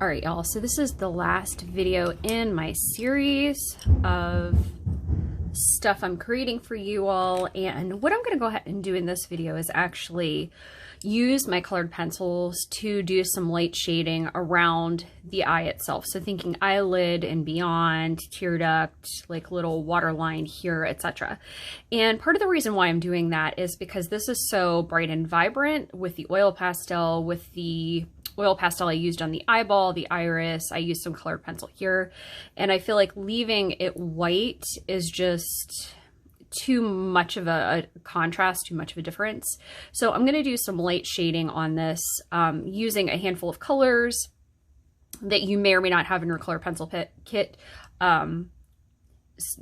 All right, y'all, so this is the last video in my series of stuff I'm creating for you all, and what I'm going to go ahead and do in this video is actually use my colored pencils to do some light shading around the eye itself. So thinking eyelid and beyond, tear duct, like little waterline here, etc. And part of the reason why I'm doing that is because this is so bright and vibrant with the oil pastel, with the oil pastel I used on the eyeball, the iris. I used some colored pencil here, and I feel like leaving it white is just too much of a contrast, too much of a difference. So I'm going to do some light shading on this using a handful of colors that you may or may not have in your colored pencil kit,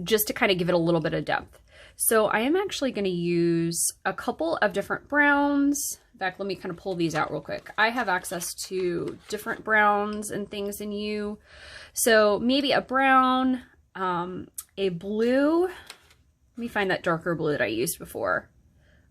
just to kind of give it a little bit of depth. So I am actually going to use a couple of different browns. In fact, let me kind of pull these out real quick. I have access to different browns and things in you. So maybe a brown, a blue. Let me find that darker blue that I used before.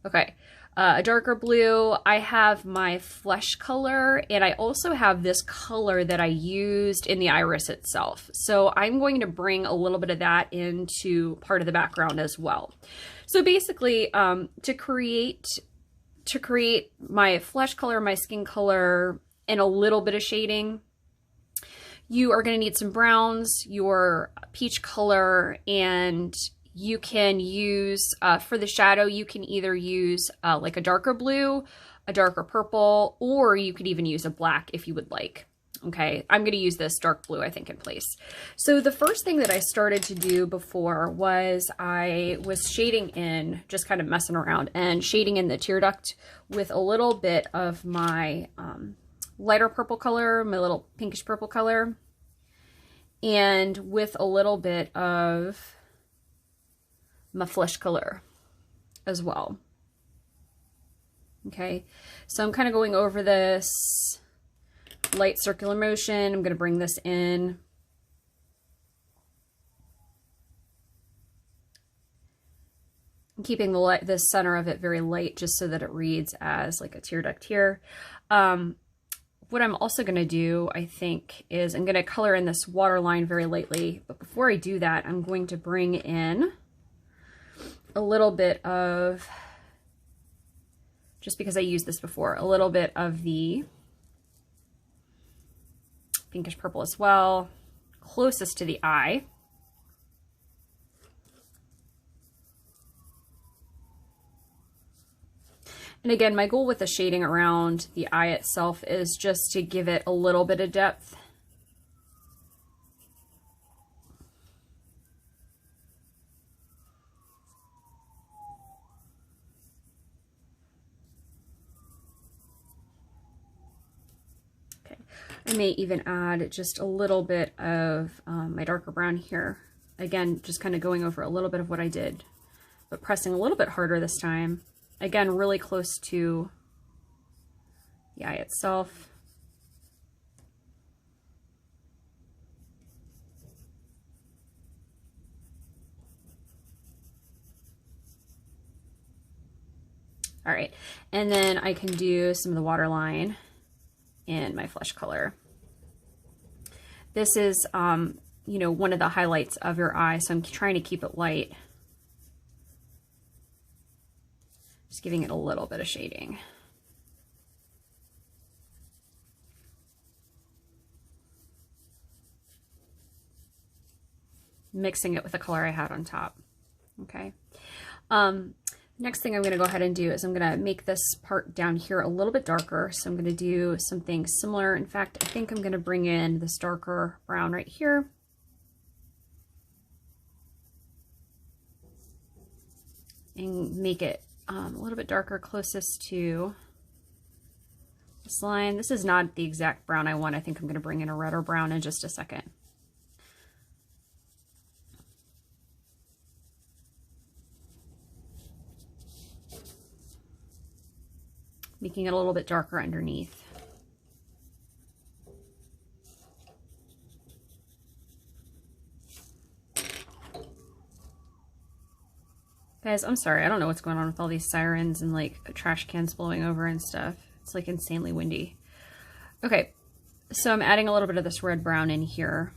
Okay, a darker blue. I have my flesh color, and I also have this color that I used in the iris itself. So I'm going to bring a little bit of that into part of the background as well. So basically, to create my flesh color, my skin color, and a little bit of shading, you are going to need some browns, your peach color, and you can use, for the shadow, you can either use like a darker blue, a darker purple, or you could even use a black if you would like. Okay, I'm going to use this dark blue, I think, in place. So the first thing that I started to do before was I was shading in, just kind of messing around, and shading in the tear duct with a little bit of my lighter purple color, my little pinkish purple color, and with a little bit of my flesh color as well. Okay, so I'm kind of going over this light circular motion. I'm going to bring this in. I'm keeping the center of it very light just so that it reads as like a tear duct here. What I'm also going to do, I think, is I'm going to color in this waterline very lightly. But before I do that, I'm going to bring in a little bit of, just because I used this before, a little bit of the pinkish purple as well, closest to the eye. And again, my goal with the shading around the eye itself is just to give it a little bit of depth. I may even add just a little bit of my darker brown here. Again, just kind of going over a little bit of what I did, but pressing a little bit harder this time. Again, really close to the eye itself. All right, and then I can do some of the waterline in my flesh color. This is, you know, one of the highlights of your eye, so I'm trying to keep it light. Just giving it a little bit of shading. Mixing it with the color I had on top. Okay. Next thing I'm going to go ahead and do is I'm going to make this part down here a little bit darker. So I'm going to do something similar. In fact, I think I'm going to bring in this darker brown right here. And make it a little bit darker, closest to this line. This is not the exact brown I want. I think I'm going to bring in a redder brown in just a second. Making it a little bit darker underneath. Guys, I'm sorry. I don't know what's going on with all these sirens and like trash cans blowing over and stuff. It's like insanely windy. Okay, So I'm adding a little bit of this red brown in here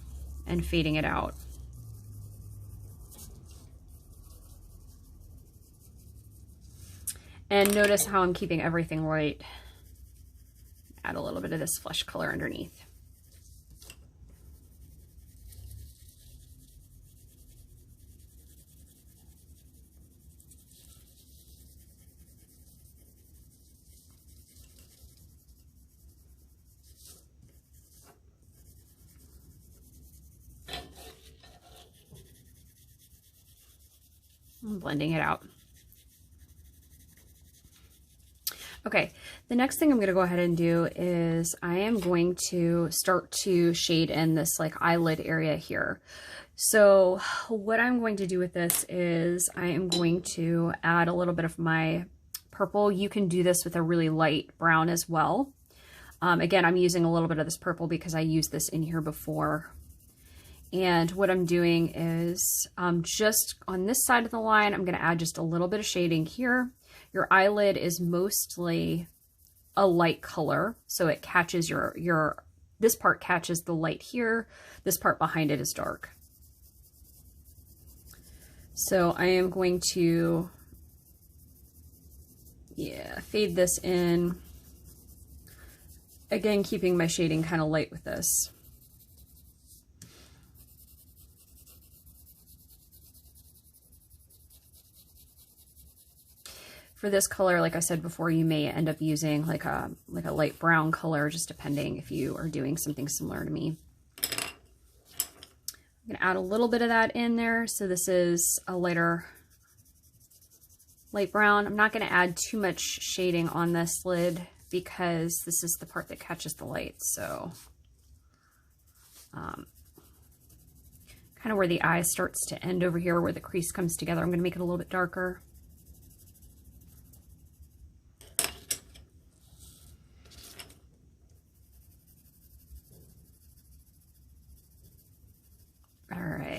and fading it out. And notice how I'm keeping everything light. Add a little bit of this flesh color underneath. I'm blending it out. Okay, the next thing I'm going to go ahead and do is I am going to start to shade in this like eyelid area here. So what I'm going to do with this is I am going to add a little bit of my purple. You can do this with a really light brown as well. Again, I'm using a little bit of this purple because I used this in here before. And what I'm doing is just on this side of the line, I'm going to add just a little bit of shading here. Your eyelid is mostly a light color, so it catches this part catches the light here. This part behind it is dark. So I am going to, fade this in. Again, keeping my shading kind of light with this. For this color, like I said before, you may end up using like a light brown color, just depending if you are doing something similar to me. I'm going to add a little bit of that in there. So this is a lighter light brown. I'm not going to add too much shading on this lid because this is the part that catches the light. So kind of where the eye starts to end over here, where the crease comes together, I'm going to make it a little bit darker.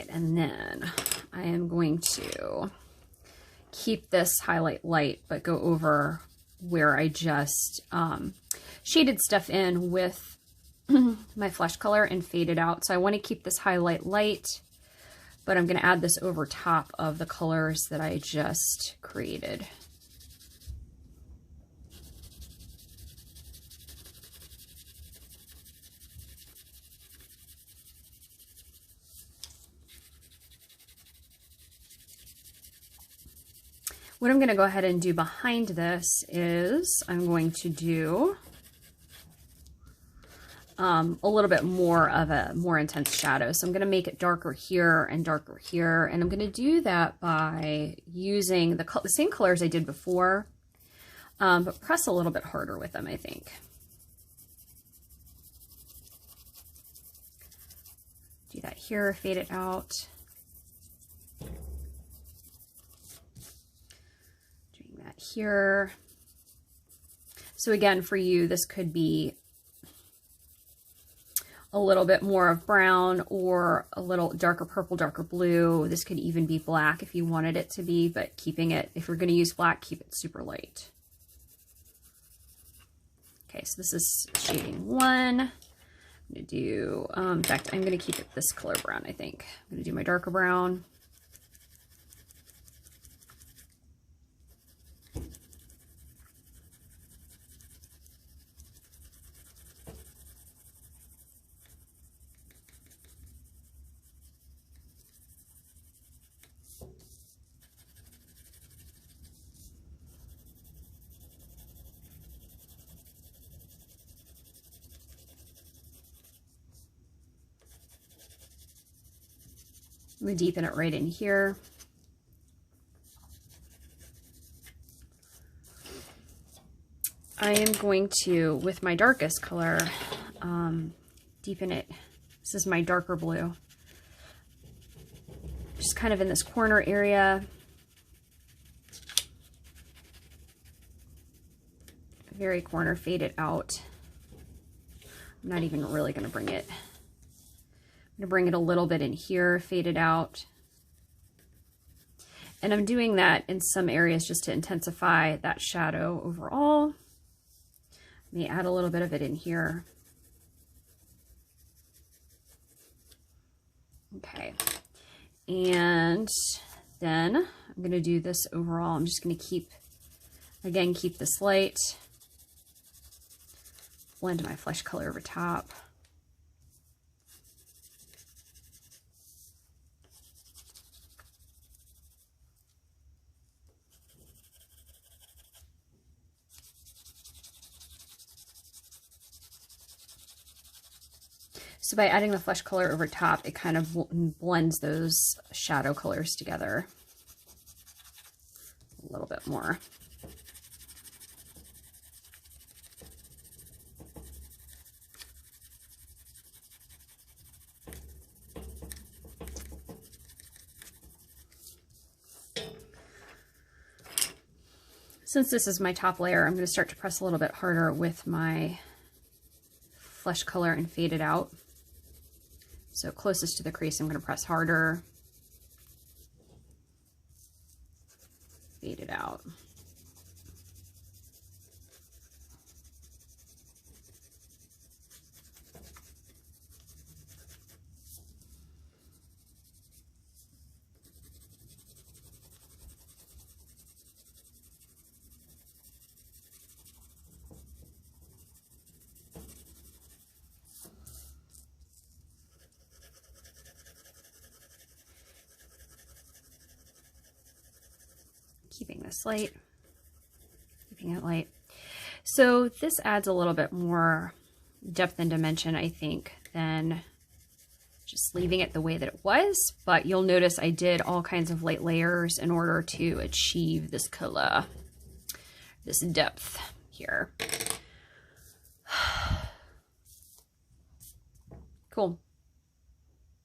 And then I am going to keep this highlight light, but go over where I just shaded stuff in with my flesh color and fade it out. So I want to keep this highlight light, but I'm going to add this over top of the colors that I just created. What I'm going to go ahead and do behind this is I'm going to do a little bit more of a more intense shadow. So I'm going to make it darker here and darker here. And I'm going to do that by using the same colors I did before, but press a little bit harder with them, I think. Do that here, fade it out. Here. So again, for you, this could be a little bit more of brown or a little darker purple, darker blue. This could even be black if you wanted it to be, but keeping it, if you're going to use black, keep it super light. Okay, so this is shading 1. I'm going to do, in fact, I'm going to keep it this color brown, I think. I'm going to do my darker brown. I'm going to deepen it right in here. I am going to, with my darkest color, deepen it. This is my darker blue. Just kind of in this corner area. Very corner, fade it out. I'm not even really going to bring it. I'm going to bring it a little bit in here, fade it out. And I'm doing that in some areas just to intensify that shadow overall. Let me add a little bit of it in here. Okay. And then I'm going to do this overall. I'm just going to keep this light. Blend my flesh color over top. So by adding the flesh color over top, it kind of blends those shadow colors together a little bit more. Since this is my top layer, I'm going to start to press a little bit harder with my flesh color and fade it out. So closest to the crease, I'm going to press harder, fade it out. Keeping this light, keeping it light. So this adds a little bit more depth and dimension, I think, than just leaving it the way that it was. But you'll notice I did all kinds of light layers in order to achieve this color, this depth here. Cool.